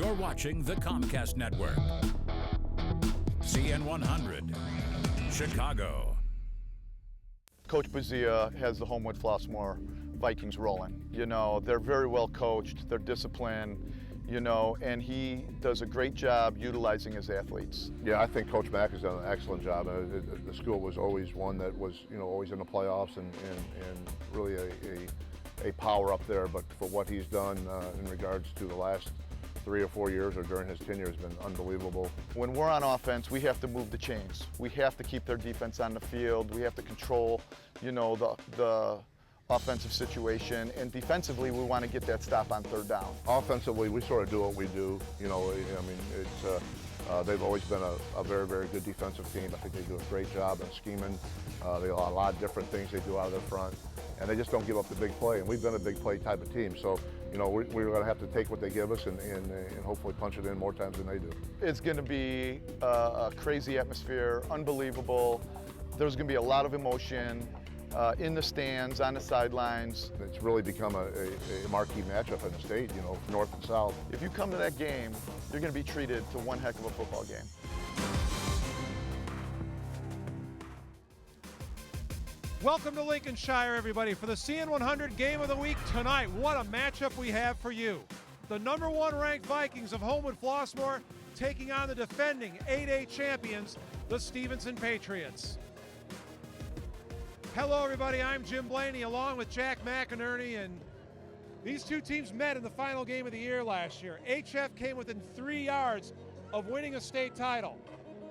You're watching the Comcast Network. CN100, Chicago. Coach Bazia has the Homewood-Flossmoor Vikings rolling. You know, they're very well coached, they're disciplined, you know, and he does a great job utilizing his athletes. Yeah, I think Coach Mack has done an excellent job. The school was always one that was, you know, always in the playoffs and really a power up there. But for what he's done in regards to the last 3 or 4 years or during his tenure has been unbelievable. When we're on offense, we have to move the chains. We have to keep their defense on the field. We have to control, you know, the offensive situation, and defensively we want to get that stop on third down. Offensively, we sort of do what we do. You know, I mean, it's they've always been a very, very good defensive team. I think they do a great job in scheming. They have a lot of different things they do out of their front, and they just don't give up the big play. And we've been a big play type of team, so you know we're going to have to take what they give us and hopefully punch it in more times than they do. It's going to be a crazy atmosphere, unbelievable. There's going to be a lot of emotion. In the stands, on the sidelines. It's really become a marquee matchup in the state, you know, north and south. If you come to that game, you're going to be treated to one heck of a football game. Welcome to Lincolnshire, everybody, for the CN100 Game of the Week tonight. What a matchup we have for you. The #1 ranked Vikings of Homewood-Flossmoor taking on the defending 8A champions, the Stevenson Patriots. Hello, everybody. I'm Jim Blaney, along with Jack McInerney, and these two teams met in the final game of the year last year. HF came within 3 yards of winning a state title.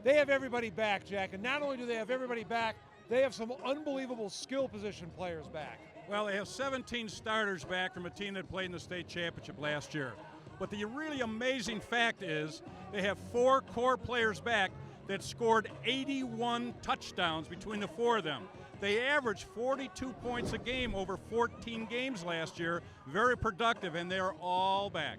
They have everybody back, Jack, and not only do they have everybody back, they have some unbelievable skill position players back. Well, they have 17 starters back from a team that played in the state championship last year. But the really amazing fact is they have 4 core players back that scored 81 touchdowns between the 4 of them. They averaged 42 points a game over 14 games last year. Very productive, and they're all back.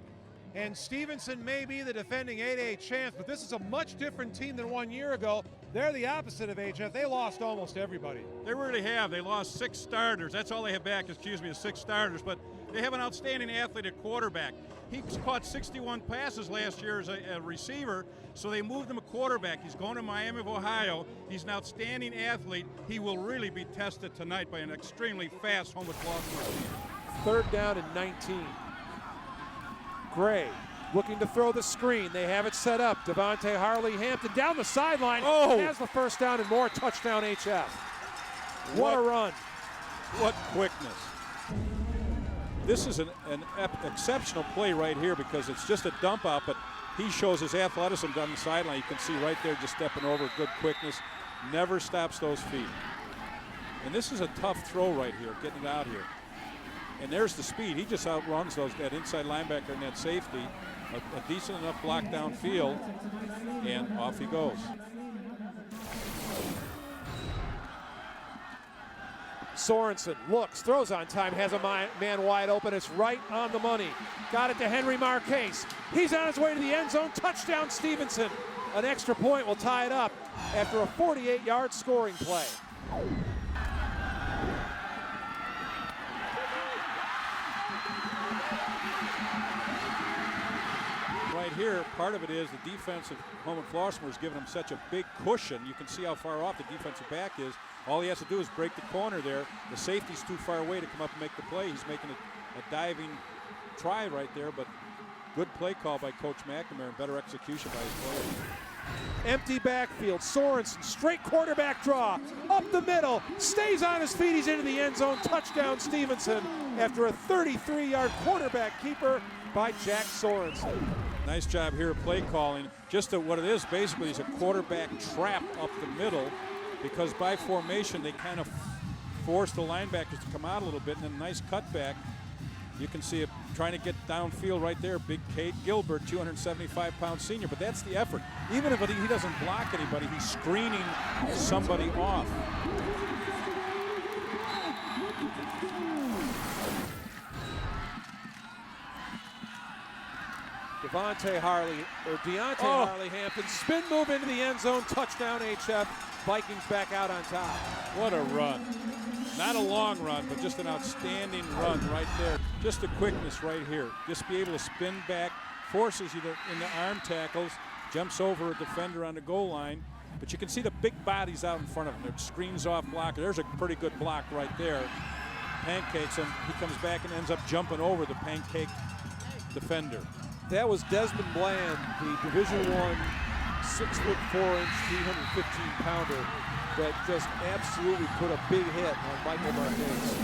And Stevenson may be the defending 8A champs, but this is a much different team than 1 year ago. They're the opposite of HF. They lost almost everybody. They really have. They lost 6 starters. That's all they have back, is 6 starters. But they have an outstanding athlete at quarterback. He caught 61 passes last year as a receiver, so they moved him a quarterback. He's going to Miami of Ohio. He's an outstanding athlete. He will really be tested tonight by an extremely fast Homewood-Flossmoor team. 3rd down and 19. Gray looking to throw the screen. They have it set up. Devontae Harley-Hampton down the sideline. Has the 1st down and more. Touchdown HF. What a run. What quickness. This is an exceptional play right here because it's just a dump out, but he shows his athleticism down the sideline. You can see right there just stepping over, good quickness. Never stops those feet. And this is a tough throw right here, getting it out here. And there's the speed. He just outruns that inside linebacker and that safety. A decent enough block downfield, and off he goes. Sorensen looks, throws on time, has a man wide open. It's right on the money. Got it to Henry Marquez. He's on his way to the end zone. Touchdown Stevenson. An extra point will tie it up after a 48-yard scoring play. Right here, part of it is the defense of Homewood-Flossmoor is giving him such a big cushion. You can see how far off the defensive back is. All he has to do is break the corner there. The safety's too far away to come up and make the play. He's making a diving try right there, but good play call by Coach McNamara and better execution by his players. Empty backfield. Sorensen, straight quarterback draw. Up the middle. Stays on his feet. He's into the end zone. Touchdown Stevenson after a 33-yard quarterback keeper by Jack Sorensen. Nice job here at play calling. Just what it is basically is a quarterback trap up the middle, because by formation they kind of force the linebackers to come out a little bit, and then a nice cutback. You can see it trying to get downfield right there. Big Kate Gilbert, 275-pound senior, but that's the effort. Even if he doesn't block anybody, he's screening somebody off. Deontay Harley-Hampton, spin move into the end zone, touchdown HF. Vikings back out on top. What a run. Not a long run, but just an outstanding run right there. Just the quickness right here. Just be able to spin back, forces you into arm tackles, jumps over a defender on the goal line. But you can see the big bodies out in front of him. It screens off blocker. There's a pretty good block right there. Pancakes him. He comes back and ends up jumping over the pancake defender. That was Desmond Bland, the Division I 6'4", 315-pounder that just absolutely put a big hit on Michael Martinez.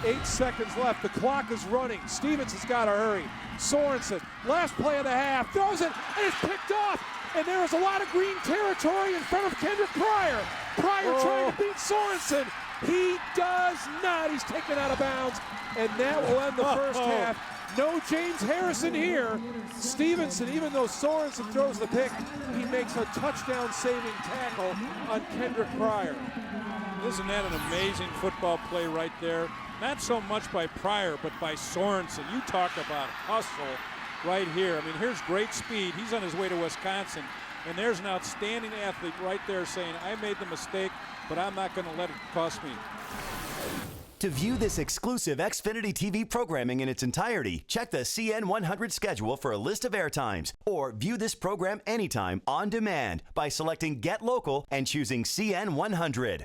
8 seconds left. The clock is running. Stevenson's got to hurry. Sorensen, last play of the half, throws it, and it's picked off. And there is a lot of green territory in front of Kendrick Pryor. Pryor trying to beat Sorensen. He does not. He's taken out of bounds, and that will end the first half. No James Harrison here. Stevenson, even though Sorensen throws the pick, he makes a touchdown-saving tackle on Kendrick Pryor. Isn't that an amazing football play right there? Not so much by Pryor, but by Sorensen. You talk about hustle right here. I mean, here's great speed. He's on his way to Wisconsin, and there's an outstanding athlete right there saying, I made the mistake, but I'm not going to let it cost me. To view this exclusive Xfinity TV programming in its entirety, check the CN100 schedule for a list of air times, or view this program anytime on demand by selecting Get Local and choosing CN100.